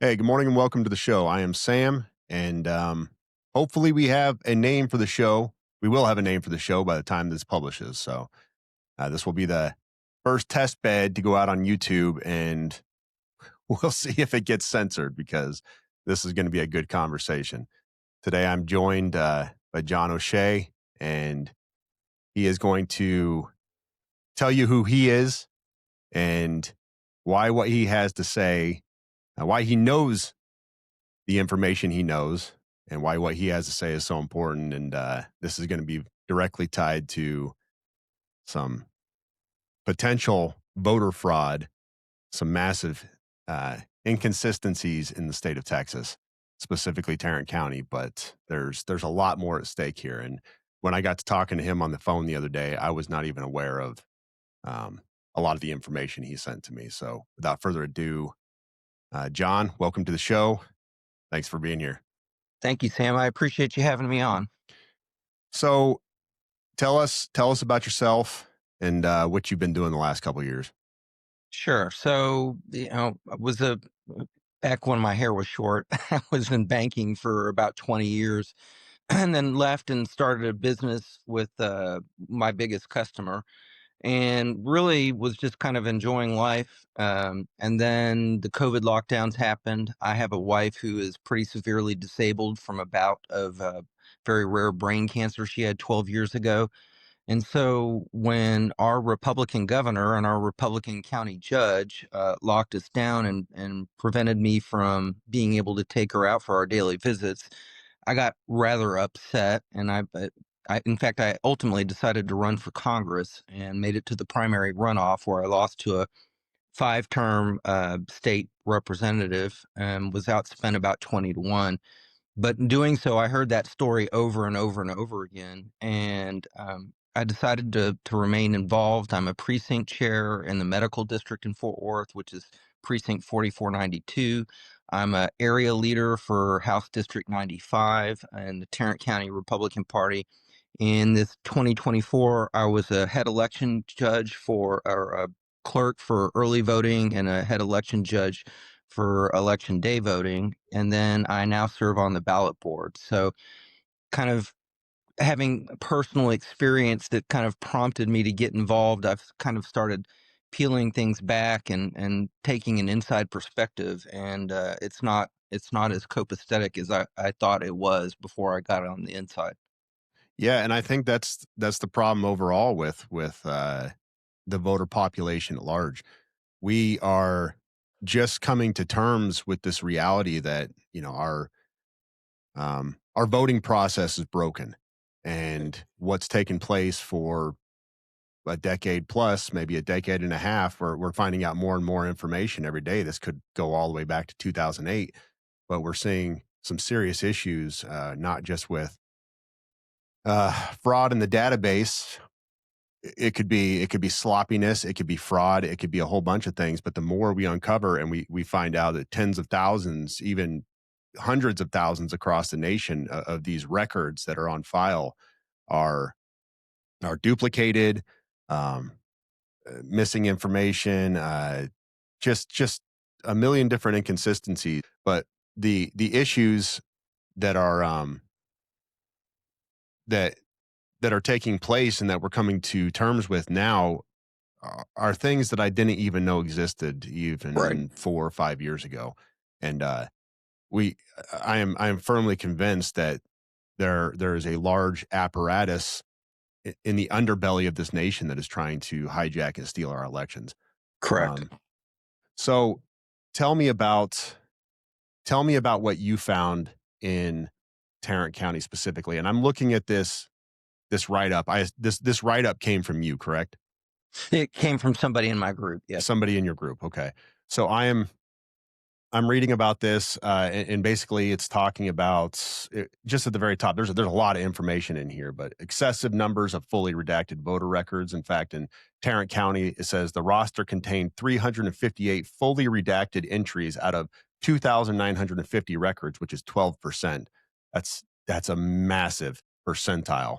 Hey, good morning and welcome to the show. I am Sam, and hopefully we have a name for the show. We will have a name for the show by the time this publishes. So this will be the first test bed to go out on YouTube, and we'll see if it gets censored because this is going to be a good conversation. Today I'm joined by John O'Shea, and he is going to tell you who he is and why what he has to say, why he knows the information he knows and why what he has to say is so important. And this is going to be directly tied to some potential voter fraud, some massive inconsistencies in the state of Texas, specifically Tarrant County. But there's a lot more at stake here. And when I got to talking to him on the phone the other day, I was not even aware of um, a lot of the information he sent to me. So without further ado, John, welcome to the show. Thanks for being here. Thank you, Sam. I appreciate you having me on. So tell us about yourself and what you've been doing the last couple of years. Sure. So, I was back when my hair was short, I was in banking for about 20 years and then left and started a business with my biggest customer and really was just kind of enjoying life. And then the COVID lockdowns happened. I have a wife who is pretty severely disabled from a bout of very rare brain cancer she had 12 years ago. And so when our Republican governor and our Republican county judge locked us down and prevented me from being able to take her out for our daily visits, I got rather upset. And in fact, I ultimately decided to run for Congress and made it to the primary runoff where I lost to a five-term state representative and was outspent about 20-1. But in doing so, I heard that story over and over and over again, and I decided to remain involved. I'm a precinct chair in the medical district in Fort Worth, which is precinct 4492. I'm an area leader for House District 95 and the Tarrant County Republican Party. In this 2024, I was a head election judge or a clerk for early voting and a head election judge for election day voting. And then I now serve on the ballot board. So, kind of having personal experience that kind of prompted me to get involved, I've kind of started peeling things back and taking an inside perspective. And it's not as copacetic as I thought it was before I got on the inside. Yeah, and I think that's the problem overall with the voter population at large. We are just coming to terms with this reality that our voting process is broken, and what's taken place for a decade plus, maybe a decade and a half, where we're finding out more and more information every day. This could go all the way back to 2008, but we're seeing some serious issues, not just with fraud in the database. It could be sloppiness, it could be fraud, it could be a whole bunch of things. But the more we uncover and we find out that tens of thousands, even hundreds of thousands across the nation of these records that are on file are duplicated, um, missing information, just a million different inconsistencies. But the issues that are that that are taking place and that we're coming to terms with now are things that I didn't even know existed Right. even 4 or 5 years ago. And we I am firmly convinced that there is a large apparatus in the underbelly of this nation that is trying to hijack and steal our elections. Correct. Um, so tell me about tell me about what you found in Tarrant County specifically. And I'm looking at this write up. This write up came from you, correct? It came from somebody in my group. Yes. Somebody in your group. Okay. So I'm reading about this, and basically it's talking about just at the very top. There's a lot of information in here, but excessive numbers of fully redacted voter records. In fact, in Tarrant County, it says the roster contained 358 fully redacted entries out of 2,950 records, which is 12%. That's a massive percentile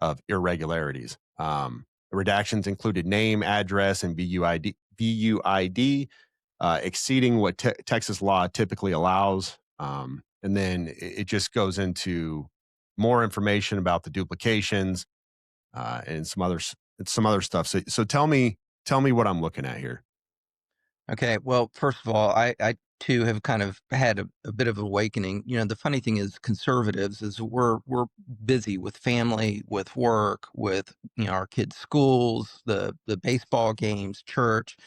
of irregularities. Redactions included name, address, and VUID exceeding what Texas law typically allows. And then it just goes into more information about the duplications and some other stuff. So tell me what I'm looking at here. Okay. Well, first of all, I too have kind of had a bit of awakening. The funny thing is conservatives is we're busy with family, with work, with our kids' schools, the baseball games, church.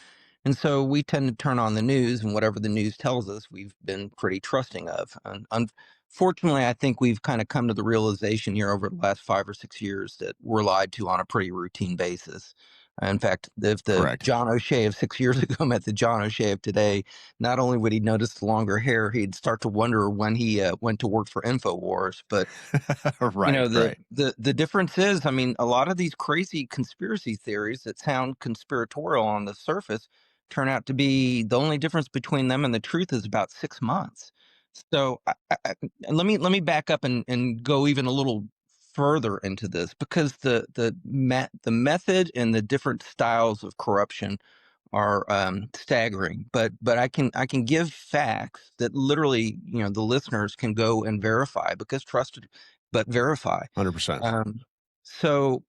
And so we tend to turn on the news, and whatever the news tells us, we've been pretty trusting of. And unfortunately, I think we've kind of come to the realization here over the last 5 or 6 years that we're lied to on a pretty routine basis. In fact, if the Correct. John O'Shea of 6 years ago met the John O'Shea of today, not only would he notice the longer hair, he'd start to wonder when he went to work for InfoWars. But Right, the right. the difference is, I mean, a lot of these crazy conspiracy theories that sound conspiratorial on the surface turn out to be the only difference between them and the truth is about 6 months. So and let me back up and go even a little further into this because the method and the different styles of corruption are staggering. But I can give facts that literally the listeners can go and verify because trusted, but verify. 100%. Um, so,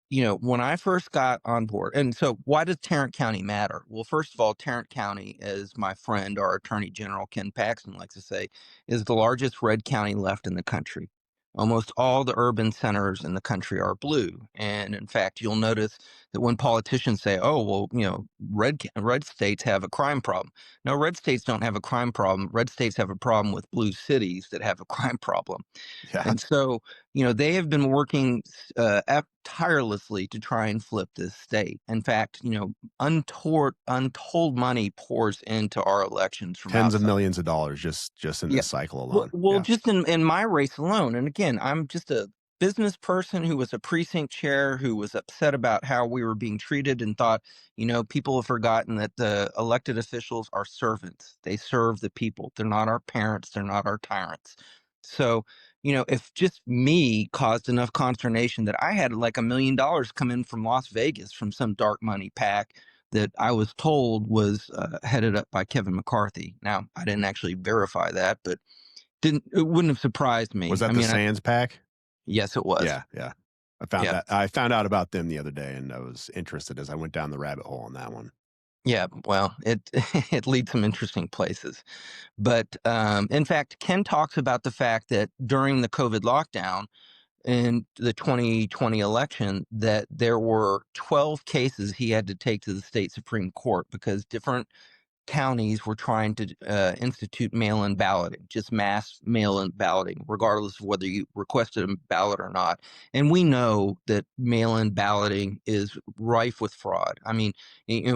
when I first got on board, and so why does Tarrant County matter? Well, first of all, Tarrant County, as my friend, our Attorney General Ken Paxton likes to say, is the largest red county left in the country. Almost all the urban centers in the country are blue. And in fact, you'll notice that when politicians say, oh, well, red states have a crime problem. No, red states don't have a crime problem. Red states have a problem with blue cities that have a crime problem. Yeah. And so, they have been working tirelessly to try and flip this state. In fact, untold money pours into our elections from Tens of outside. millions of dollars just in Yeah. this cycle Well, alone. well, Yeah. just in my race alone, and again, I'm just a business person who was a precinct chair who was upset about how we were being treated and thought, people have forgotten that the elected officials are servants. They serve the people. They're not our parents. They're not our tyrants. So, if just me caused enough consternation that I had like $1 million come in from Las Vegas from some dark money pack that I was told was headed up by Kevin McCarthy. Now, I didn't actually verify that, but it wouldn't have surprised Was me. I that the mean, Sands pack? yes, it was. Yeah, yeah. Yeah, I found out about them the other day, and I was interested as I went down the rabbit hole on that one. yeah. Well, it it leads some interesting places. But in fact, Ken talks about the fact that during the COVID lockdown in the 2020 election, that there were 12 cases he had to take to the state Supreme Court because different counties were trying to institute mail-in balloting, just mass mail-in balloting, regardless of whether you requested a ballot or not. And we know that mail-in balloting is rife with fraud. I mean,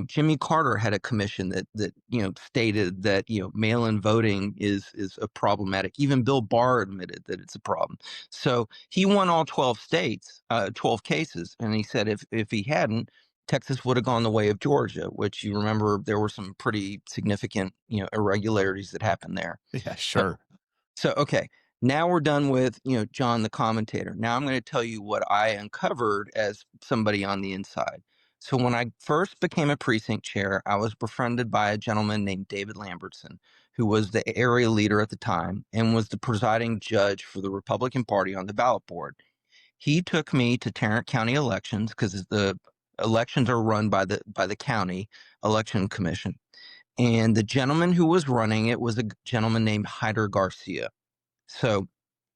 Jimmy Carter had a commission that stated that mail-in voting is a problematic. Even Bill Barr admitted that it's a problem. So he won all 12 states, 12 cases, and he said if he hadn't, Texas would have gone the way of Georgia, which you remember there were some pretty significant, irregularities that happened there. Yeah, Uh, sure. so, okay, now we're done with, John the commentator. Now I'm going to tell you what I uncovered as somebody on the inside. So when I first became a precinct chair, I was befriended by a gentleman named David Lambertson, who was the area leader at the time and was the presiding judge for the Republican Party on the ballot board. He took me to Tarrant County elections because the elections are run by the county election commission. And the gentleman who was running it was a gentleman named Hyder Garcia. So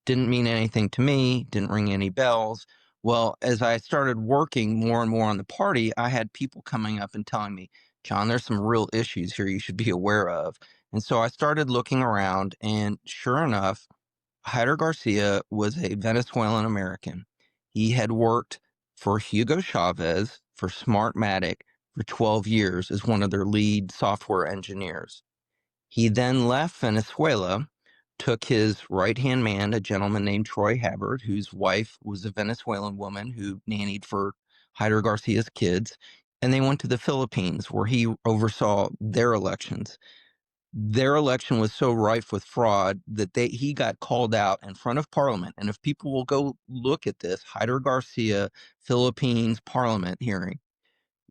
didn't mean anything to me, didn't ring any bells. Well, as I started working more and more on the party, I had people coming up and telling me, John, there's some real issues here you should be aware of. And so I started looking around, and sure enough, Hyder Garcia was a Venezuelan American. He had worked for Hugo Chavez for Smartmatic for 12 years as one of their lead software engineers. He then left Venezuela, took his right hand man, a gentleman named Troy Habbard, whose wife was a Venezuelan woman who nannied for Hyder Garcia's kids, and they went to the Philippines where he oversaw their elections. Their election was so rife with fraud that he got called out in front of Parliament. And if people will go look at this, Hyder Garcia, Philippines Parliament hearing,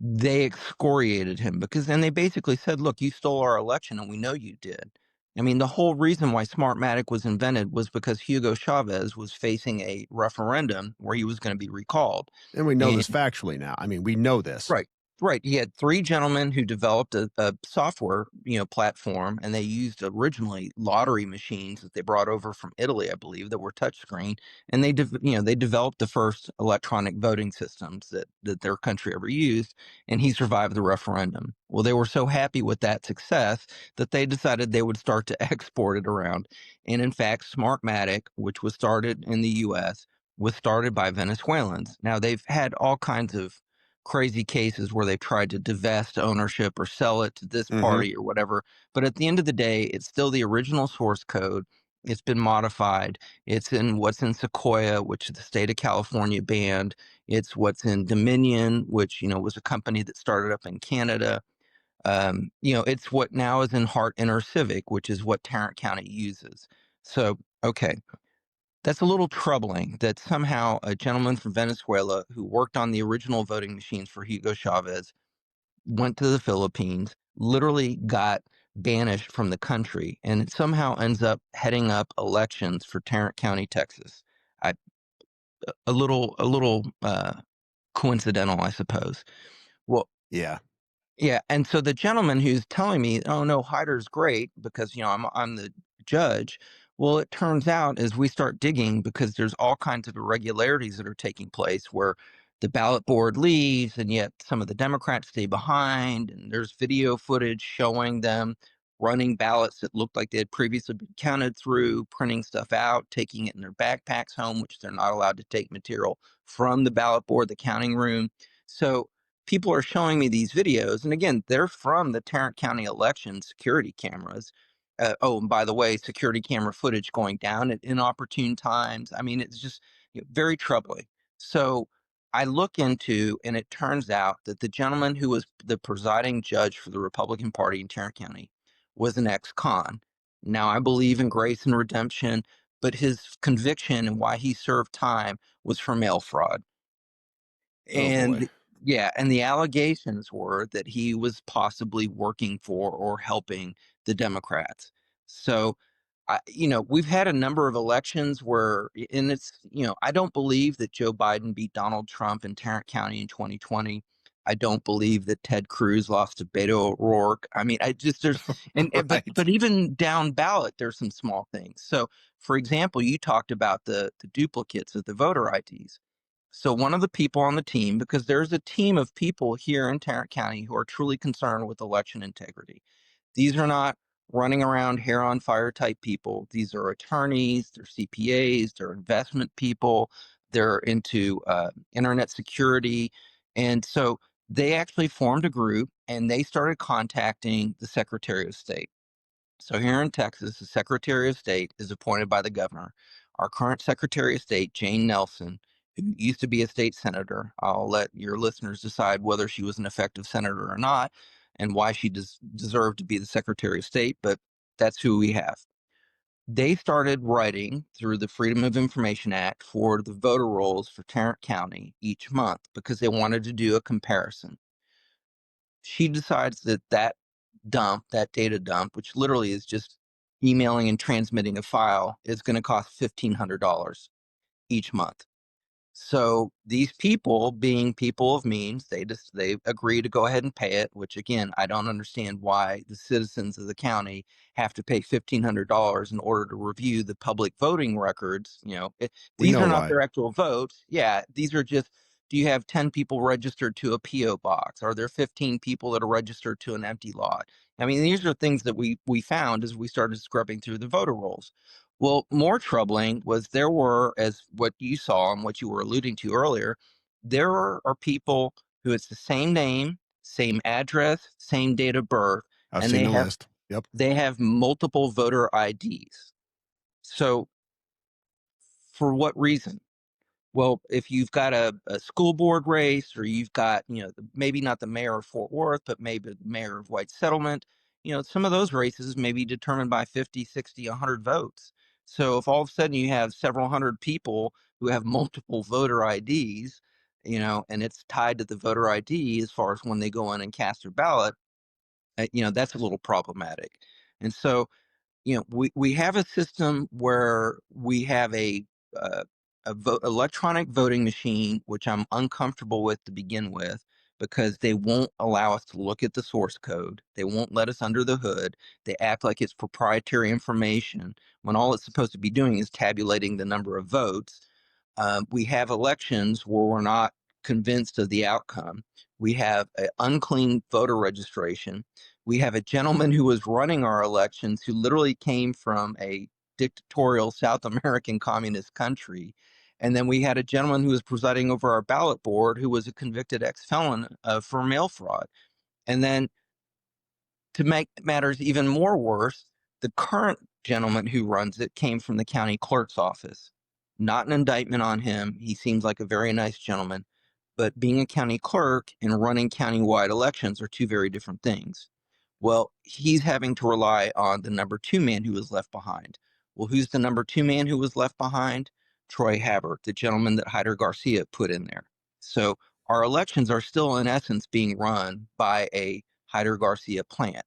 they excoriated him because then they basically said, "Look, you stole our election, and we know you did." I mean, the whole reason why Smartmatic was invented was because Hugo Chavez was facing a referendum where he was going to be recalled, And we know and this factually now. I mean, we know this. right. Right. He had three gentlemen who developed a software, platform, and they used originally lottery machines that they brought over from Italy, I believe, that were touchscreen, and they developed the first electronic voting systems that their country ever used, and he survived the referendum. Well, they were so happy with that success that they decided they would start to export it around. And in fact, Smartmatic, which was started in the US, was started by Venezuelans. Now they've had all kinds of crazy cases where they've tried to divest ownership or sell it to this Hmm. party or whatever. But at the end of the day, it's still the original source code. It's been modified. It's in what's in Sequoia, which the state of California banned. It's what's in Dominion, which was a company that started up in Canada. It's what now is in Hart Inter Civic, which is what Tarrant County uses. So, okay, that's a little troubling that somehow a gentleman from Venezuela who worked on the original voting machines for Hugo Chavez went to the Philippines, literally got banished from the country, and it somehow ends up heading up elections for Tarrant County, Texas. I, a little coincidental, I suppose. Well, Yeah. yeah, and so the gentleman who's telling me, "Oh no, Hyder's great because I'm the judge." Well, it turns out as we start digging, because there's all kinds of irregularities that are taking place where the ballot board leaves, and yet some of the Democrats stay behind, and there's video footage showing them running ballots that looked like they had previously been counted through, printing stuff out, taking it in their backpacks home, which they're not allowed to take material from the ballot board, the counting room. So people are showing me these videos, and again, they're from the Tarrant County election security cameras. Oh, and by the way, security camera footage going down at inopportune times. I mean, it's just very troubling. So I look into, and it turns out that the gentleman who was the presiding judge for the Republican Party in Tarrant County was an ex-con. Now, I believe in grace and redemption, but his conviction and why he served time was for mail fraud. Oh boy. And the allegations were that he was possibly working for or helping the Democrats. So, we've had a number of elections where, and I don't believe that Joe Biden beat Donald Trump in Tarrant County in 2020. I don't believe that Ted Cruz lost to Beto O'Rourke. I mean, I just there's but Right. but even down ballot, there's some small things. So, for example, you talked about the duplicates of the voter IDs. So one of the people on the team, because there's a team of people here in Tarrant County who are truly concerned with election integrity. These are not running around hair on fire type people. These are attorneys, they're CPAs, they're investment people, they're into internet security. And so they actually formed a group and they started contacting the Secretary of State. So here in Texas, the Secretary of State is appointed by the governor. Our current Secretary of State, Jane Nelson, who used to be a state senator, I'll let your listeners decide whether she was an effective senator or not and why she deserved to be the Secretary of State, but that's who we have. They started writing through the Freedom of Information Act for the voter rolls for Tarrant County each month because they wanted to do a comparison. She decides that data dump, which literally is just emailing and transmitting a file, is going to cost $1,500 each month. So these people, being people of means, they agree to go ahead and pay it. Which again, I don't understand why the citizens of the county have to pay $1,500 in order to review the public voting records. We These know are not why. their actual votes. Yeah, these are just. Do you have 10 people registered to a PO box? Are there 15 people that are registered to an empty lot? I mean, these are things that we found as we started scrubbing through the voter rolls. Well, more troubling was there were, as what you saw and what you were alluding to earlier, there are people who it's the same name, same address, same date of birth, I've and seen they the have list. Yep. they have multiple voter IDs. So for what reason? Well, if you've got a school board race, or you've got, maybe not the mayor of Fort Worth, but maybe the mayor of White Settlement, some of those races may be determined by 50, 60, 100 votes. So if all of a sudden you have several hundred people who have multiple voter IDs, and it's tied to the voter ID as far as when they go in and cast their ballot. That's a little problematic. And so, we have a system where we have uh, electronic voting machine, which I'm uncomfortable with to begin with, because they won't allow us to look at the source code. They won't let us under the hood. They act like it's proprietary information when all it's supposed to be doing is tabulating the number of votes. We have elections where we're not convinced of the outcome. We have an unclean voter registration. We have a gentleman who was running our elections who literally came from a dictatorial South American communist country. And then we had a gentleman who was presiding over our ballot board who was a convicted ex-felon for mail fraud. And then to make matters even more worse, the current gentleman who runs it came from the county clerk's office. Not an indictment on him. He seems like a very nice gentleman. But being a county clerk and running county-wide elections are two very different things. Well, he's having to rely on the number two man who was left behind. Well, who's the number two man who was left behind? Troy Habert, the gentleman that Hyder Garcia put in there. So our elections are still, in essence, being run by a Hyder Garcia plant.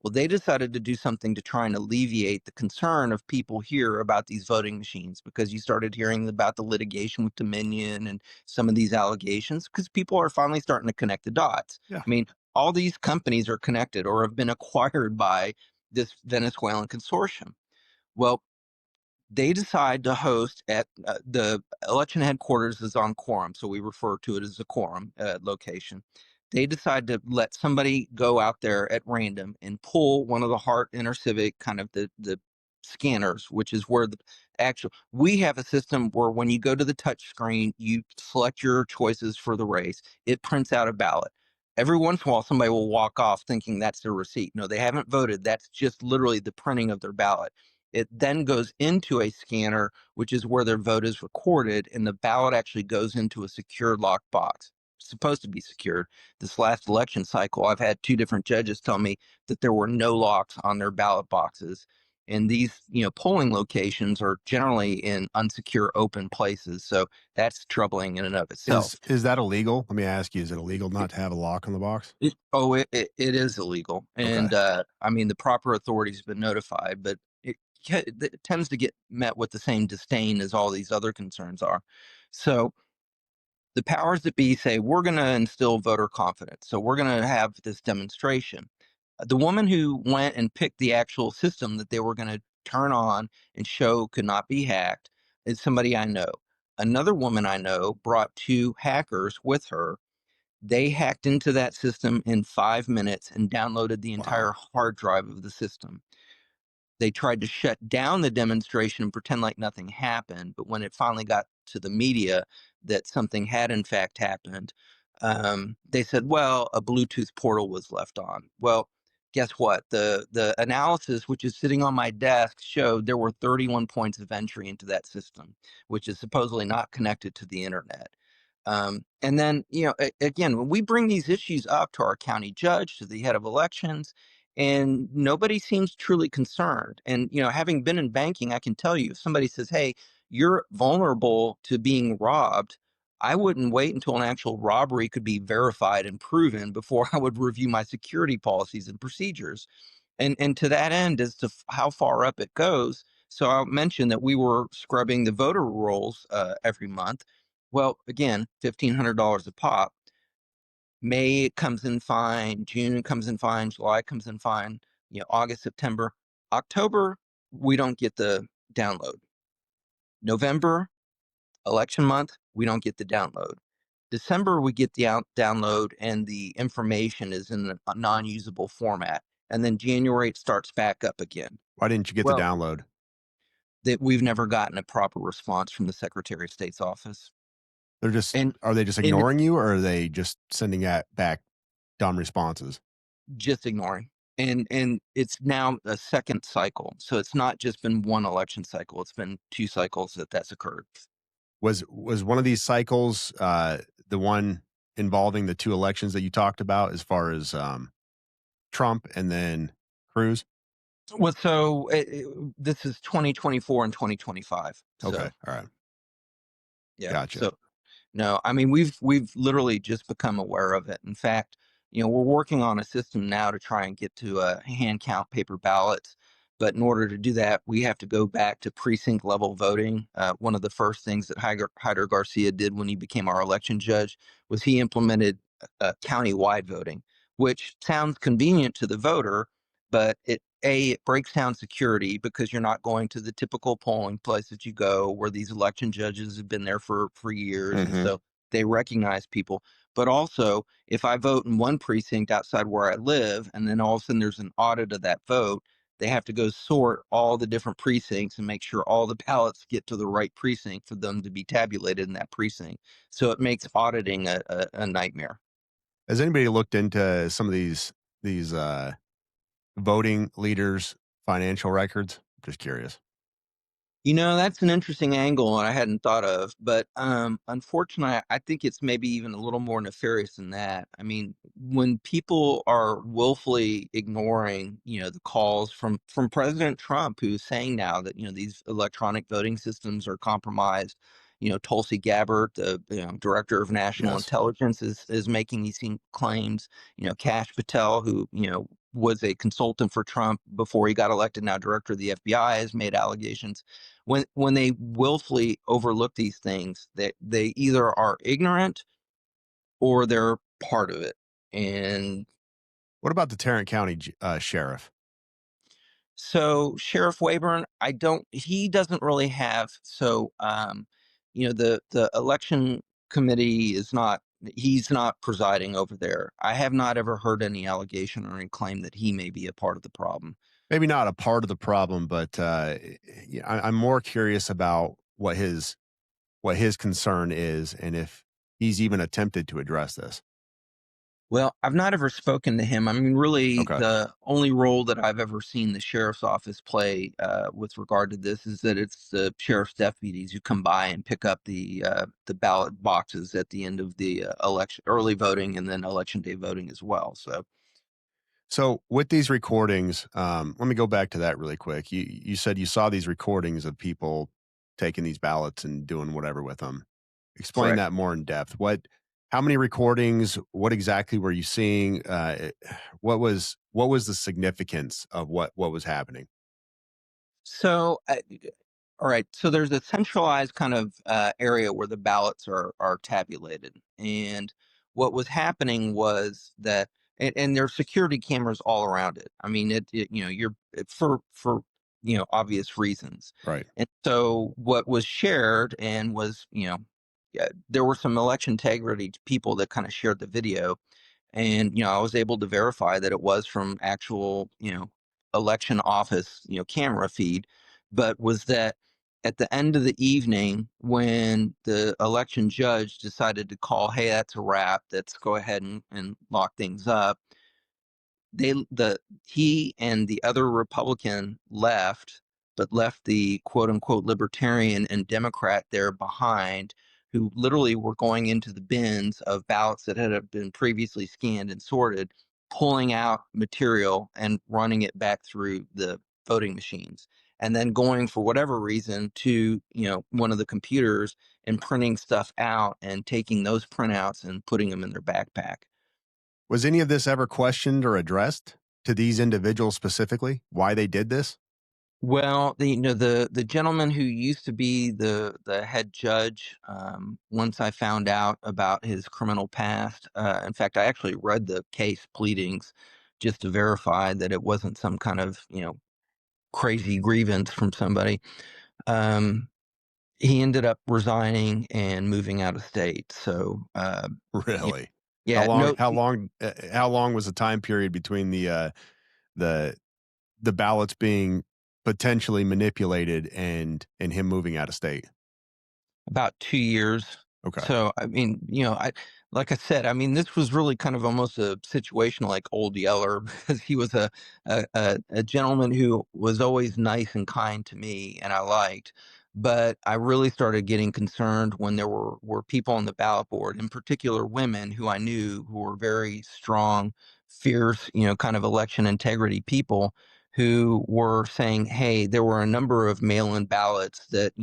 Well, they decided to do something to try and alleviate the concern of people here about these voting machines, because you started hearing about the litigation with Dominion and some of these allegations, because people are finally starting to connect the dots. Yeah. I mean, all these companies are connected or have been acquired by this Venezuelan consortium. Well, they decide to host at the election headquarters is on quorum, so we refer to it as a quorum location. They decide to let somebody go out there at random and pull one of the Hart InterCivic kind of the scanners, which is where the actual we have a system where when you go to the touch screen, you select your choices for the race. It prints out a ballot. Every once in a while, somebody will walk off thinking that's their receipt. No, they haven't voted. That's just literally the printing of their ballot. It then goes into a scanner, which is where their vote is recorded, and the ballot actually goes into a secure locked box. It's supposed to be secured. This last election cycle, I've had two different judges tell me that there were no locks on their ballot boxes. And these, polling locations are generally in unsecure open places. So that's troubling in and of itself. Is that illegal? Let me ask you, is it illegal not to have a lock on the box? It is illegal. Okay. And I mean, the proper authorities have been notified, but it tends to get met with the same disdain as all these other concerns are. So the powers that be say, we're going to instill voter confidence. So we're going to have this demonstration. The woman who went and picked the actual system that they were going to turn on and show could not be hacked is somebody I know. Another woman I know brought two hackers with her. They hacked into that system in 5 minutes and downloaded the entire Wow. hard drive of the system. They tried to shut down the demonstration and pretend like nothing happened. But when it finally got to the media that something had in fact happened, they said, well, a Bluetooth portal was left on. Well, guess what? The analysis, which is sitting on my desk, showed there were 31 points of entry into that system, which is supposedly not connected to the internet. And then, again, when we bring these issues up to our county judge, to the head of elections, and nobody seems truly concerned. And, having been in banking, I can tell you, if somebody says, hey, you're vulnerable to being robbed, I wouldn't wait until an actual robbery could be verified and proven before I would review my security policies and procedures. And to that end, as to how far up it goes, so I'll mention that we were scrubbing the voter rolls every month. Well, again, $1,500 a pop. May it comes in fine, June comes in fine, July comes in fine, August, September, October, we don't get the download. November, election month, we don't get the download. December, we get the download and the information is in a non-usable format. And then January, it starts back up again. Why didn't you get the Well, download? that we've never gotten a proper response from the Secretary of State's office. Are they just And ignoring you, or are they just sending back dumb responses? just ignoring. And it's now a second cycle. So it's not just been one election cycle. It's been two cycles that's occurred. Was one of these cycles the one involving the two elections that you talked about, as far as Trump and then Cruz? Well, so this is 2024 and 2025. Okay, So all right, yeah. gotcha. So No, I mean, we've literally just become aware of it. In fact, we're working on a system now to try and get to a hand count paper ballots. But in order to do that, we have to go back to precinct level voting. One of the first things that Hyder Garcia did when he became our election judge was he implemented county-wide voting, which sounds convenient to the voter, but it breaks down security because you're not going to the typical polling place that you go where these election judges have been there for years, and Hmm. so they recognize people. But also, if I vote in one precinct outside where I live, and then all of a sudden there's an audit of that vote, they have to go sort all the different precincts and make sure all the ballots get to the right precinct for them to be tabulated in that precinct. So it makes auditing a nightmare. Has anybody looked into some of these voting leaders' financial records? Just curious. That's an interesting angle and I hadn't thought of, but unfortunately, I think it's maybe even a little more nefarious than that. I mean, when people are willfully ignoring, the calls from President Trump, who's saying now that these electronic voting systems are compromised. Tulsi Gabbard, the director of national Yes. intelligence, is making these claims. Kash Patel, who was a consultant for Trump before he got elected, now director of the FBI, has made allegations. When they willfully overlook these things, they either are ignorant or they're part of it. And What about the Tarrant County sheriff? so Sheriff Wayburn, he doesn't really have, the election committee is not, he's not presiding over there. I have not ever heard any allegation or any claim that he may be a part of the problem. Maybe not a part of the problem, but yeah, I'm more curious about what his concern is, and if he's even attempted to address this. Well, I've not ever spoken to him. I mean, really, Okay. the only role that I've ever seen the sheriff's office play with regard to this is that it's the sheriff's deputies who come by and pick up the ballot boxes at the end of the election, early voting, and then election day voting as well. So, So with these recordings, let me go back to that really quick. You said you saw these recordings of people taking these ballots and doing whatever with them. Explain correct. that more in depth. How many recordings? What exactly were you seeing? What was the significance of what was happening? So, all right. So there's a centralized kind of area where the ballots are tabulated, and what was happening was that, and there are security cameras all around it. I mean, for obvious reasons. Right. And so what was shared and was yeah, there were some election integrity people that kind of shared the video, and I was able to verify that it was from actual election office camera feed, but was that at the end of the evening when the election judge decided to call, hey, that's a wrap, let's go ahead and lock things up, he and the other Republican left, but left the quote unquote libertarian and Democrat there behind, who literally were going into the bins of ballots that had been previously scanned and sorted, pulling out material and running it back through the voting machines. And then going for whatever reason to, one of the computers and printing stuff out and taking those printouts and putting them in their backpack. Was any of this ever questioned or addressed to these individuals specifically? Why they did this? Well, the gentleman who used to be the head judge, once I found out about his criminal past, in fact, I actually read the case pleadings just to verify that it wasn't some kind of crazy grievance from somebody. Um, he ended up resigning and moving out of state. So, y- Really? How yeah, long? no, How long was the time period between the the ballots being potentially manipulated and him moving out of state? about 2 years. Okay. So, I mean, like I said, I mean, this was really kind of almost a situation like Old Yeller because he was a gentleman who was always nice and kind to me and I liked. But I really started getting concerned when there were people on the ballot board, in particular women who I knew who were very strong, fierce, kind of election integrity people who were saying, hey, there were a number of mail-in ballots that,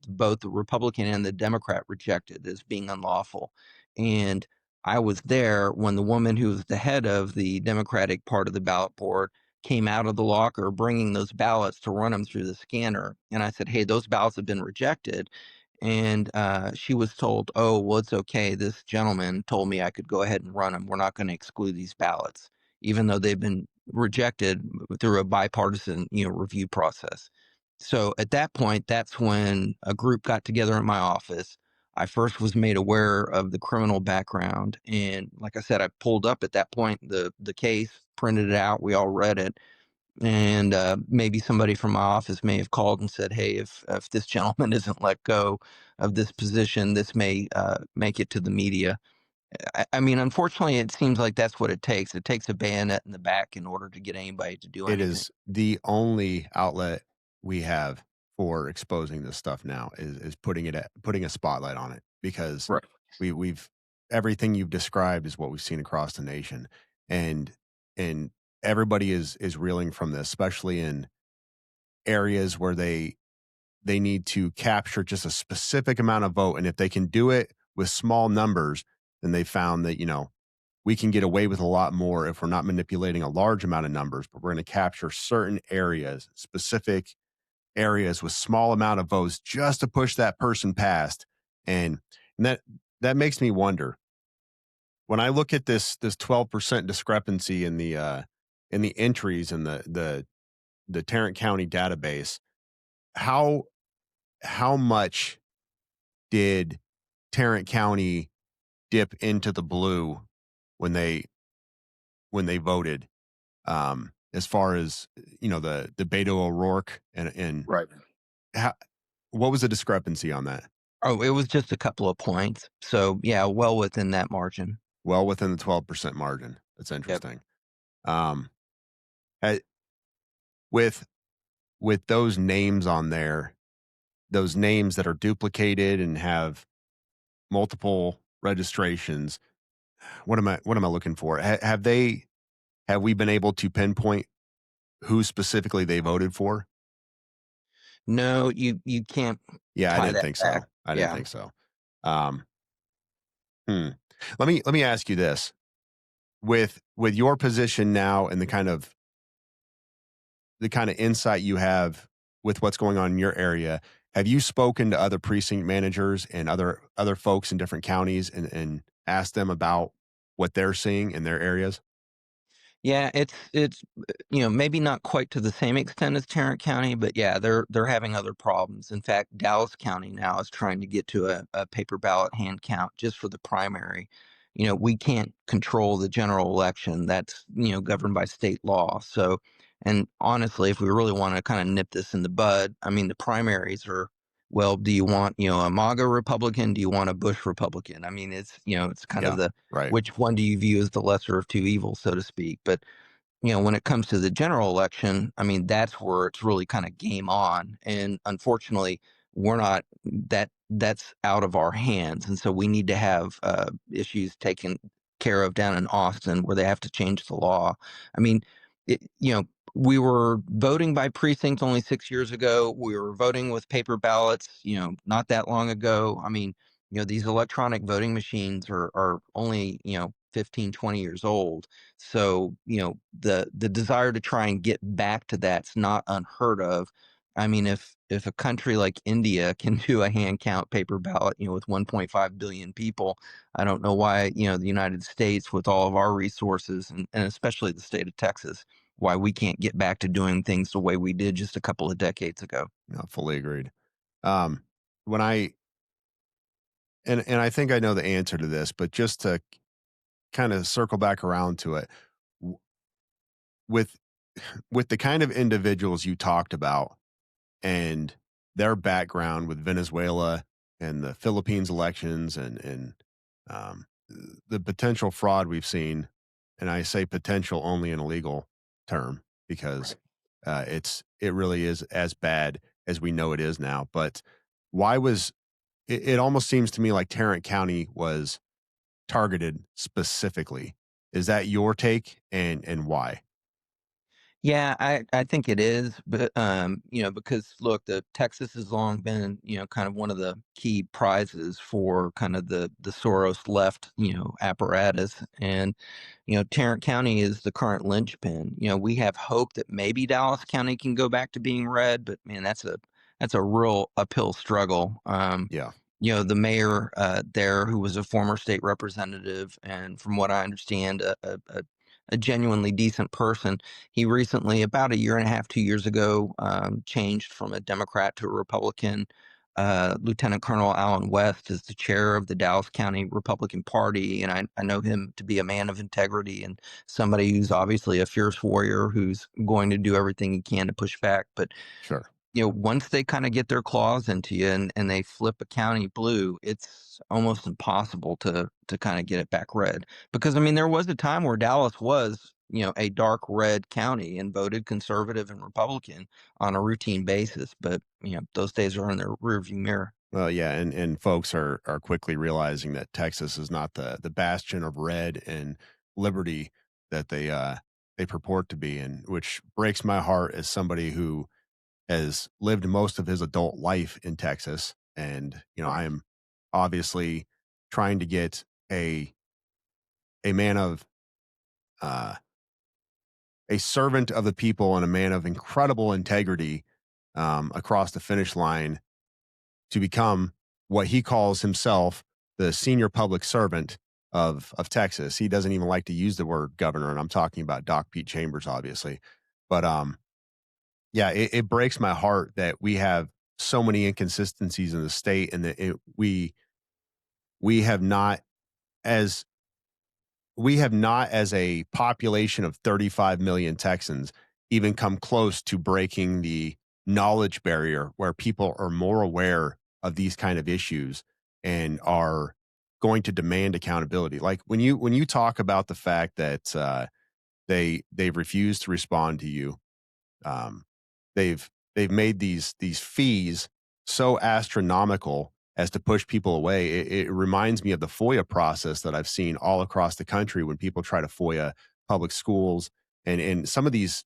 both the Republican and the Democrat rejected as being unlawful. And I was there when the woman who was the head of the Democratic part of the ballot board came out of the locker bringing those ballots to run them through the scanner. And I said, hey, those ballots have been rejected. And she was told, oh, well, it's okay. This gentleman told me I could go ahead and run them. We're not going to exclude these ballots, even though they've been rejected through a bipartisan, review process. So at that point, that's when a group got together in my office. I first was made aware of the criminal background. And like I said, I pulled up at that point the case, printed it out. We all read it, and maybe somebody from my office may have called and said, hey, if this gentleman isn't let go of this position, this may make it to the media. I mean, unfortunately, it seems like that's what it takes. It takes a bayonet in the back in order to get anybody to do It anything. is the only outlet we have for exposing this stuff now is putting a spotlight on it, because Right. we've everything you've described is what we've seen across the nation, and and everybody is reeling from this, especially in areas where they need to capture just a specific amount of vote, and if they can do it with small numbers, then they found that we can get away with a lot more if we're not manipulating a large amount of numbers, but we're going to capture certain areas, specific areas with small amount of votes just to push that person past. And that makes me wonder, when I look at this 12% discrepancy in the entries in the Tarrant County database, how how much did Tarrant County dip into the blue when they voted, as far as the Beto O'Rourke, and Right. how, what was the discrepancy on that? Oh, it was just a couple of points. So yeah, well within that margin. Well within the 12% margin. That's Yep. interesting. Um, eh, with those names on there, those names that are duplicated and have multiple registrations, what am I looking for? Have we been able to pinpoint who specifically they voted for? No, you can't Yeah, I tie didn't that think back. so. I didn't Yeah. think so. Um, hmm. Let me ask you this: with your position now and the kind of insight you have with what's going on in your area, have you spoken to other precinct managers and other folks in different counties and asked them about what they're seeing in their areas? Yeah, it's maybe not quite to the same extent as Tarrant County, but yeah, they're having other problems. In fact, Dallas County now is trying to get to a paper ballot hand count just for the primary. We can't control the general election. That's, governed by state law. So, and honestly, if we really want to kind of nip this in the bud, I mean, the primaries are, well, do you want, a MAGA Republican? Do you want a Bush Republican? I mean, it's kind of Yeah, the right. which one do you view as the lesser of two evils, so to speak. But when it comes to the general election, I mean, that's where it's really kind of game on. And unfortunately, we're not that's out of our hands. And so we need to have issues taken care of down in Austin where they have to change the law. I mean, it, you know, we were voting by precinct only 6 years ago. We were voting with paper ballots, not that long ago. I mean, these electronic voting machines are only, 15, 20 years old. So, the desire to try and get back to that's not unheard of. I mean, if a country like India can do a hand count paper ballot, with 1.5 billion people, I don't know why, the United States, with all of our resources, and especially the state of Texas, why we can't get back to doing things the way we did just a couple of decades ago. No, fully agreed. Um, when I and I think I know the answer to this, but just to kind of circle back around to it, w- with the kind of individuals you talked about and their background with Venezuela and the Philippines elections, and um, the potential fraud we've seen, and I say potential only in a legal term, because Right. it really is as bad as we know it is now. But why was it almost seems to me like Tarrant County was targeted specifically. Is that your take, and why? Yeah, I think it is, but because look, the Texas has long been, kind of one of the key prizes for kind of the Soros left, apparatus, and Tarrant County is the current linchpin. We have hope that maybe Dallas County can go back to being red, but man, that's a real uphill struggle. Yeah, The mayor there, who was a former state representative, and from what I understand, a genuinely decent person. He recently, about a year and a half, 2 years ago, changed from a Democrat to a Republican. Lieutenant Colonel Allen West is the chair of the Dallas County Republican Party, and I know him to be a man of integrity and somebody who's obviously a fierce warrior who's going to do everything he can to push back. But sure. once they kind of get their claws into you and they flip a county blue, it's almost impossible to kind of get it back red. Because I mean, there was a time where Dallas was, a dark red county and voted conservative and Republican on a routine basis. But those days are in their rearview mirror. Well, yeah, and folks are quickly realizing that Texas is not the bastion of red and liberty that they purport to be, and which breaks my heart as somebody who has lived most of his adult life in Texas. And I am obviously trying to get a man of uh, a servant of the people and a man of incredible integrity across the finish line to become what he calls himself the senior public servant of Texas. He doesn't even like to use the word governor, and I'm talking about Doc Pete Chambers, obviously. But yeah, it breaks my heart that we have so many inconsistencies in the state, and that we have not as we have not as a population of 35 million Texans even come close to breaking the knowledge barrier where people are more aware of these kind of issues and are going to demand accountability. Like when you talk about the fact that they refuse to respond to you, um, they've made these fees so astronomical as to push people away. It reminds me of the FOIA process that I've seen all across the country when people try to FOIA public schools, and some of these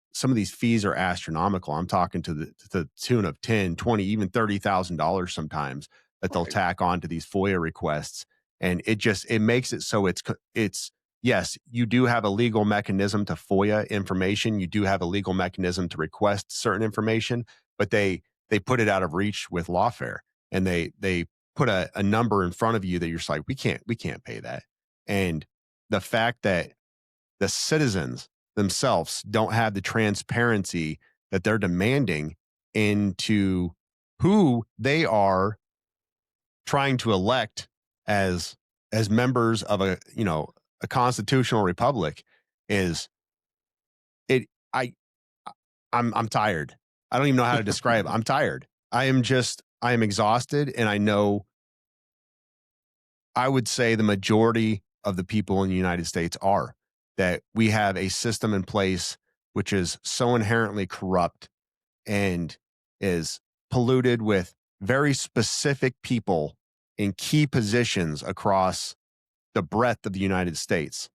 fees are astronomical. I'm talking to the tune of 10, 20, even $30,000 sometimes that they'll Right. tack on to these FOIA requests, and it makes it so it's yes, you do have a legal mechanism to FOIA information. You do have a legal mechanism to request certain information, but they put it out of reach with lawfare, and they put a number in front of you that you're just like, we can't pay that. And the fact that the citizens themselves don't have the transparency that they're demanding into who they are trying to elect as members of a constitutional republic is it I I'm tired. I don't even know how to describe. I'm tired. I am exhausted, and I know I would say the majority of the people in the United States are, that we have a system in place which is so inherently corrupt and is polluted with very specific people in key positions across the breadth of the United States.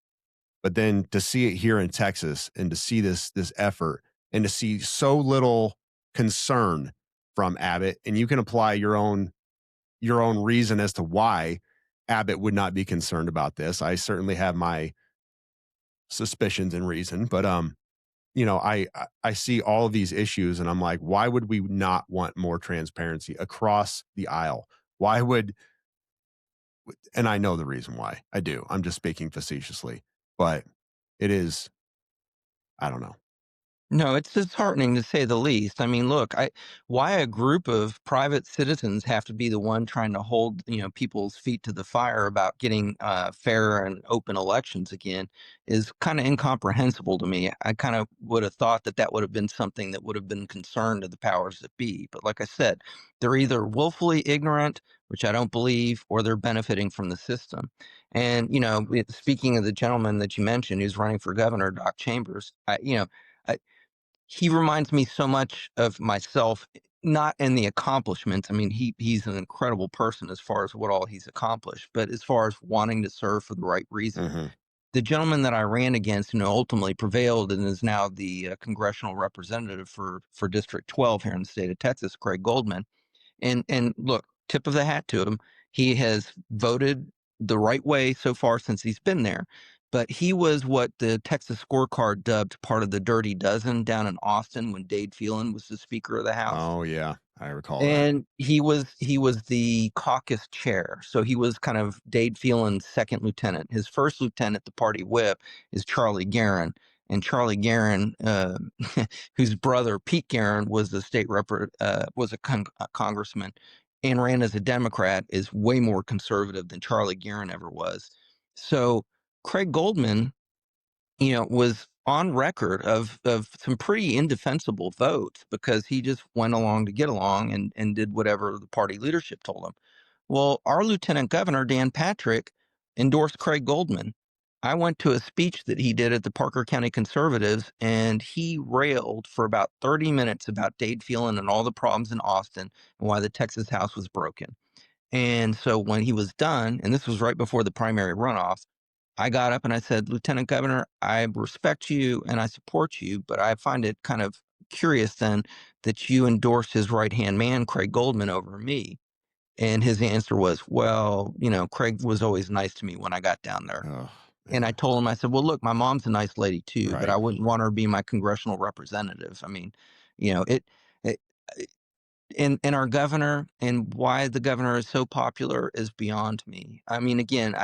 But then to see it here in Texas and to see this effort and to see so little concern from Abbott, and you can apply your own reason as to why Abbott would not be concerned about this. I certainly have my suspicions and reason, but I see all of these issues and I'm like, why would we not want more transparency across the aisle? Why would and I know the reason why. I do. I'm just speaking facetiously, but it is I don't know. No, it's disheartening to say the least. I mean, look, why a group of private citizens have to be the one trying to hold, people's feet to the fire about getting fair and open elections again is kind of incomprehensible to me. I kind of would have thought that that would have been something that would have been concerned to the powers that be. But like I said, they're either willfully ignorant, which I don't believe, or they're benefiting from the system. And, speaking of the gentleman that you mentioned who's running for governor, Doc Chambers, he reminds me so much of myself, not in the accomplishments. I mean, he's an incredible person as far as what all he's accomplished, but as far as wanting to serve for the right reason. Mhm. the gentleman that I ran against, ultimately prevailed and is now the congressional representative for District 12 here in the state of Texas, Craig Goldman. And look, tip of the hat to him. He has voted the right way so far since he's been there. But he was what the Texas scorecard dubbed part of the Dirty Dozen down in Austin when Dade Phelan was the Speaker of the House. Oh yeah, I recall that. And he was the caucus chair. So he was kind of Dade Phelan's second lieutenant. His first lieutenant, the party whip, is Charlie Guerin. And Charlie Guerin, whose brother Pete Guerin was the was a congressman and ran as a Democrat, is way more conservative than Charlie Guerin ever was. So Craig Goldman, was on record of some pretty indefensible votes because he just went along to get along and did whatever the party leadership told him. Well, our Lieutenant Governor, Dan Patrick, endorsed Craig Goldman. I went to a speech that he did at the Parker County Conservatives, and he railed for about 30 minutes about Dade Phelan and all the problems in Austin and why the Texas House was broken. And so when he was done, and this was right before the primary runoffs, I got up and I said, Lieutenant Governor, I respect you and I support you, but I find it kind of curious then that you endorsed his right-hand man, Craig Goldman, over me. And his answer was, well, Craig was always nice to me when I got down there. Oh, And I told him, I said, well, look, my mom's a nice lady too, but right. I wouldn't want her to be my congressional representative. I mean, it and our governor and why the governor is so popular is beyond me. I mean, again,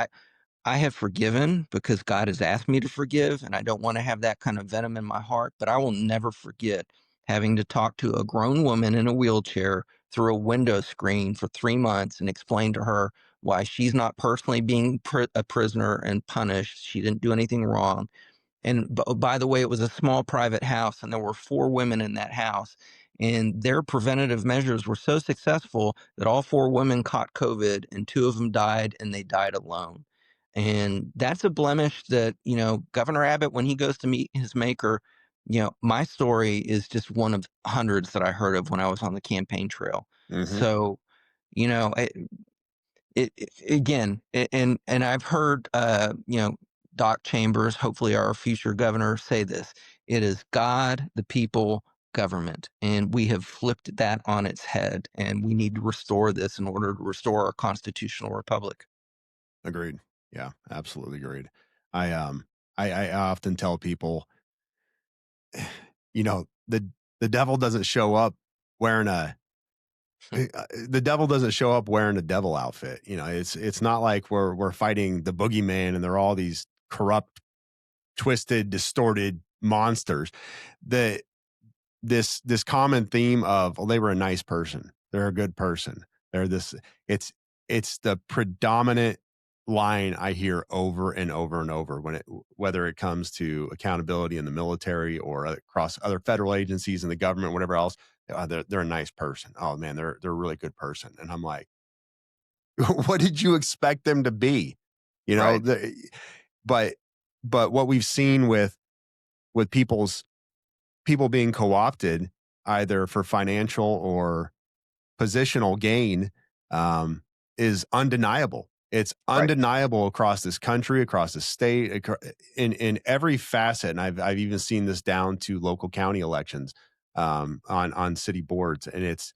I have forgiven because God has asked me to forgive, and I don't want to have that kind of venom in my heart, but I will never forget having to talk to a grown woman in a wheelchair through a window screen for 3 months and explain to her why she's not personally being a prisoner and punished. She didn't do anything wrong. And by the way, it was a small private house, and there were 4 women in that house. And their preventative measures were so successful that all 4 women caught COVID, and 2 of them died, and they died alone. And that's a blemish that, Governor Abbott, when he goes to meet his maker, my story is just one of hundreds that I heard of when I was on the campaign trail. Mm-hmm. So, you know, again, and I've heard, Doc Chambers, hopefully our future governor, say this: it is God, the people, government, and we have flipped that on its head, and we need to restore this in order to restore our constitutional republic. Agreed. Yeah, absolutely agreed. I often tell people, the devil doesn't show up wearing the devil doesn't show up wearing a devil outfit. It's not like we're fighting the boogeyman and they're all these corrupt, twisted, distorted monsters. The this common theme of, oh, they were a nice person, they're a good person, they're this. It's the predominant line I hear over and over and over whether it comes to accountability in the military or across other federal agencies in the government, whatever else. They're a nice person. Oh man, they're a really good person. And I'm like, what did you expect them to be? Right. But what we've seen with people being co-opted either for financial or positional gain, is undeniable. It's Right. undeniable across this country, across the state, in every facet. And I've even seen this down to local county elections, on city boards. And it's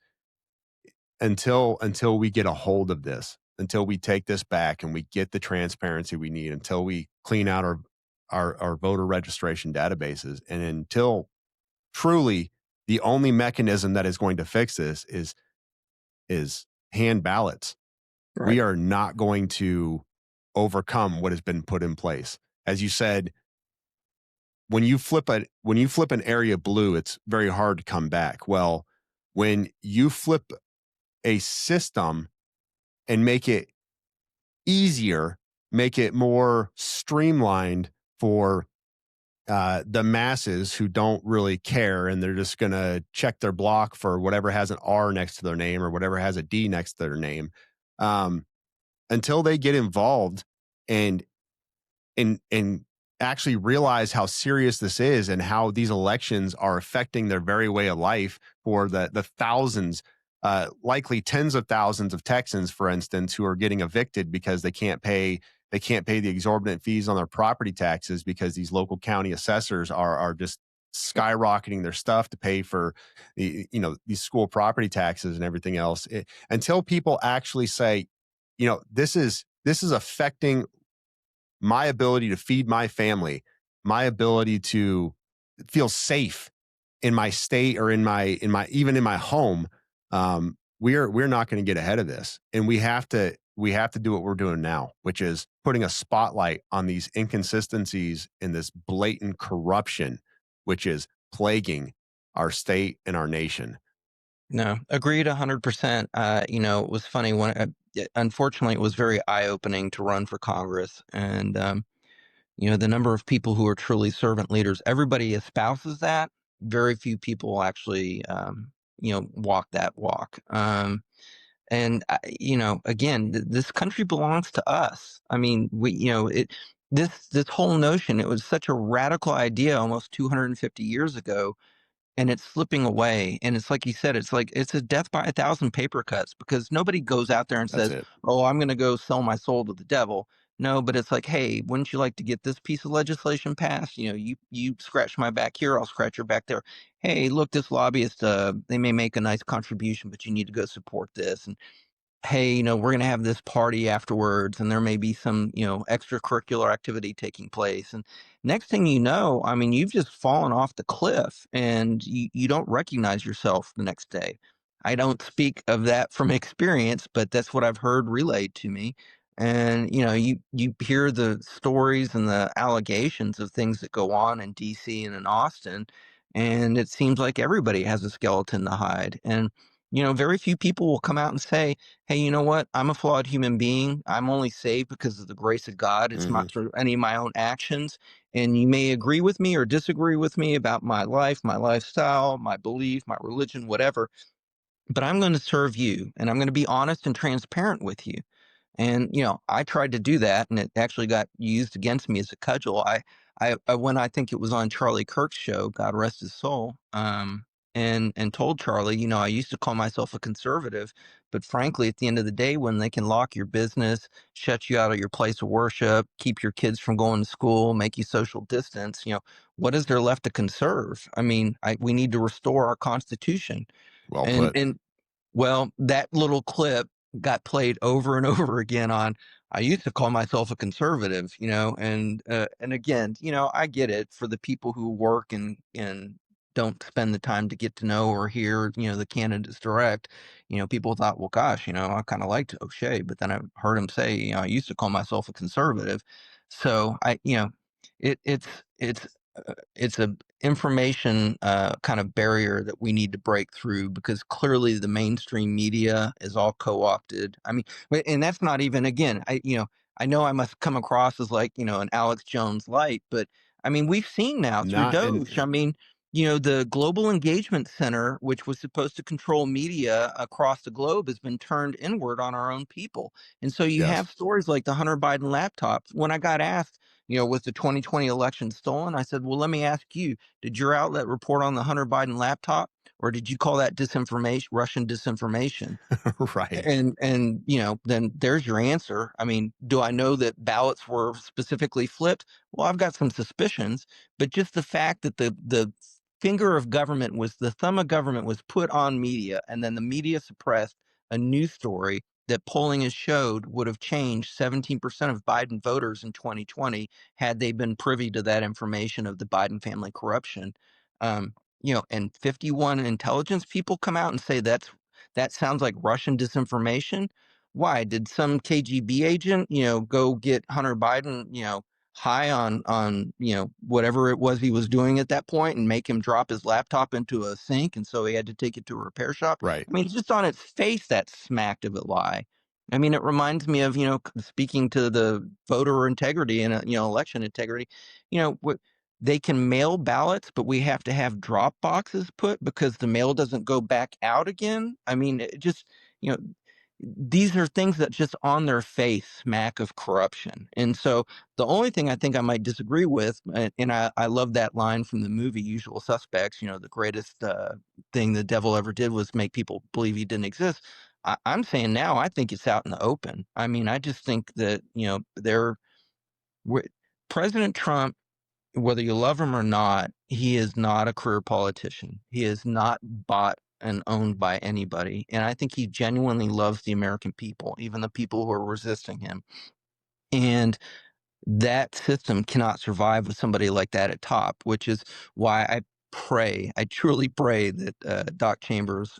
until we get a hold of this, until we take this back and we get the transparency we need, until we clean out our voter registration databases, and until truly the only mechanism that is going to fix this is hand ballots. We Right. are not going to overcome what has been put in place. As you said, when you flip an area blue, it's very hard to come back. Well, when you flip a system and make it easier, make it more streamlined for the masses who don't really care, and they're just going to check their block for whatever has an R next to their name or whatever has a D next to their name, um, until they get involved and and actually realize how serious this is and how these elections are affecting their very way of life for the thousands, likely tens of thousands of Texans, for instance, who are getting evicted because they can't pay they can't pay the exorbitant fees on their property taxes because these local county assessors are just skyrocketing their stuff to pay for these school property taxes and everything else. Until people actually say, this is affecting my ability to feed my family, my ability to feel safe in my state or even in my home. We're not going to get ahead of this, and we have to do what we're doing now, which is putting a spotlight on these inconsistencies and this blatant corruption, which is plaguing our state and our nation. No, agreed 100%. It was funny when, unfortunately, it was very eye-opening to run for Congress. And, the number of people who are truly servant leaders, everybody espouses that. Very few people actually, walk that walk. And, again, this country belongs to us. I mean, this whole notion, it was such a radical idea almost 250 years ago, and it's slipping away. And it's like you said, it's a death by a thousand paper cuts, because nobody goes out there and That's says, it. "Oh, I'm going to go sell my soul to the devil." No, but it's like, "Hey, wouldn't you like to get this piece of legislation passed? You scratch my back here, I'll scratch your back there. Hey, look, this lobbyist, they may make a nice contribution, but you need to go support this. And hey, we're going to have this party afterwards, and there may be some, extracurricular activity taking place." And next thing you know, I mean, you've just fallen off the cliff, and you don't recognize yourself the next day. I don't speak of that from experience, but that's what I've heard relayed to me. And, you hear the stories and the allegations of things that go on in DC and in Austin, and it seems like everybody has a skeleton to hide. And, very few people will come out and say, "Hey, you know what? I'm a flawed human being. I'm only saved because of the grace of God. It's Hmm. not through any of my own actions. And you may agree with me or disagree with me about my life, my lifestyle, my belief, my religion, whatever, but I'm going to serve you, and I'm going to be honest and transparent with you." And, I tried to do that, and it actually got used against me as a cudgel. I when I think it was on Charlie Kirk's show, God rest his soul, and told Charlie, I used to call myself a conservative, but frankly, at the end of the day, when they can lock your business, shut you out of your place of worship, keep your kids from going to school, make you social distance, what is there left to conserve? I mean, we need to restore our Constitution. Well And put. and well, that little clip got played over and over again on, "I used to call myself a conservative," and again, I get it for the people who work and don't spend the time to get to know or hear, the candidates direct. People thought, well, gosh, I kind of liked O'Shea, but then I heard him say, "I used to call myself a conservative." So it, it's it's it's a information kind of barrier that we need to break through, because clearly the mainstream media is all co-opted. I mean, and that's not even, again, I know I must come across as like, an Alex Jones light, but I mean, we've seen now through Not and Doge. I mean, the Global Engagement Center, which was supposed to control media across the globe, has been turned inward on our own people. And so you Yes. have stories like the Hunter Biden laptops. When I got asked, was the 2020 election stolen? I said, well, let me ask you, did your outlet report on the Hunter Biden laptop, or did you call that disinformation, Russian disinformation? Right. And then there's your answer. I mean, do I know that ballots were specifically flipped? Well, I've got some suspicions, but just the fact that the thumb of government was put on media, and then the media suppressed a news story that polling has showed would have changed 17% of Biden voters in 2020 had they been privy to that information of the Biden family corruption. And 51 intelligence people come out and say that sounds like Russian disinformation. Why did some KGB agent, go get Hunter Biden, high on whatever it was he was doing at that point, and make him drop his laptop into a sink, and so he had to take it to a repair shop? Right. I mean, just on its face, that smacked of a lie. I mean, it reminds me of, speaking to the voter integrity and election integrity. What they can mail ballots, but we have to have drop boxes put because the mail doesn't go back out again. I mean, it just, you know, these are things that just on their face smack of corruption. And so the only thing I think I might disagree with, and I love that line from the movie Usual Suspects, the greatest thing the devil ever did was make people believe he didn't exist. I'm saying now, I think it's out in the open. I mean, I just think that, w- President Trump, whether you love him or not, he is not a career politician. He is not bought and owned by anybody. And I think he genuinely loves the American people, even the people who are resisting him. And that system cannot survive with somebody like that at top, which is why I truly pray that Doc Chambers,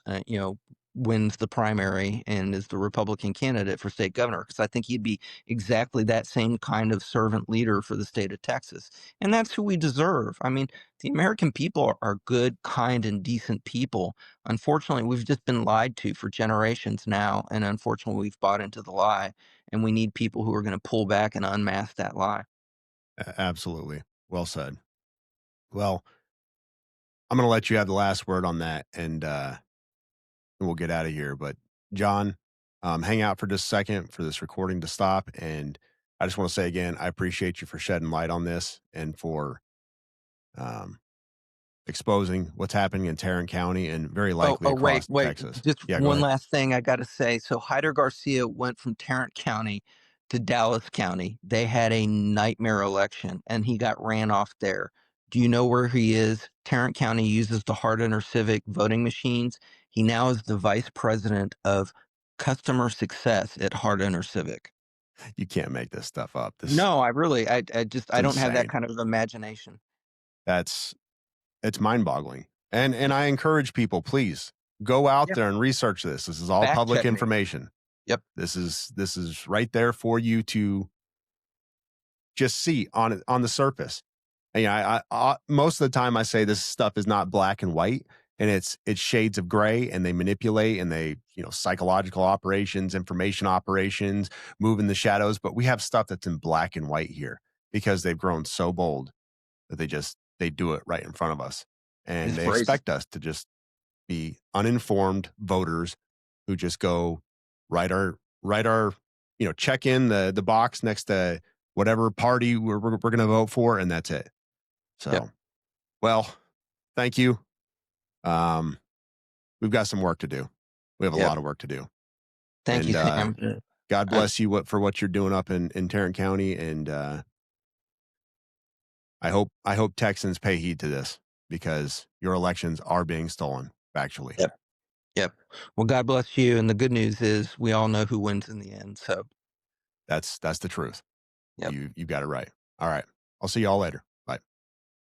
wins the primary and is the Republican candidate for state governor, because I think he'd be exactly that same kind of servant leader for the state of Texas. And that's who we deserve. I mean, the American people are good, kind, and decent people. Unfortunately, we've just been lied to for generations now. And unfortunately, we've bought into the lie, and we need people who are going to pull back and unmask that lie. Absolutely. Well said. Well, I'm going to let you have the last word on that, and we'll get out of here. But John, hang out for just a second for this recording to stop. And I just want to say again, I appreciate you for shedding light on this and for um, exposing what's happening in Tarrant County and very likely Wait, across wait. Texas. Just Yeah, go one ahead. last thing I got to say. So Hyder Garcia went from Tarrant County to Dallas County. They had a nightmare election, and he got ran off there. Do you know where he is? Tarrant County uses the Hardiner Civic voting machines. He now is the vice president of customer success at Hardiner Civic. You can't make this stuff up. This No, I is don't have that insane. kind of imagination. That's it's mind-boggling. And I encourage people, please go out Yep. there and research this. This is all Fact public check me. information. Yep. This is right there for you to just see on the surface. And, yeah, most of the time I say this stuff is not black and white, and it's shades of gray, and they manipulate, and they, psychological operations, information operations, move in the shadows. But we have stuff that's in black and white here because they've grown so bold that they do it right in front of us, and It's they crazy. expect us to just be uninformed voters who just go write our check in the box next to whatever party we're going to vote for, and that's it. Yep. So, well, thank you. Um, we've got some work to do. We have a Yep. lot of work to do, Thank you, and Sam. God Uh, bless you for what you're doing up in Tarrant County, and I hope Texans pay heed to this because your elections are being stolen factually. yep. Yep. Well, God bless you. And the good news is we all know who wins in the end. So, That's the truth. yep. You got it right. All right. I'll see y'all later.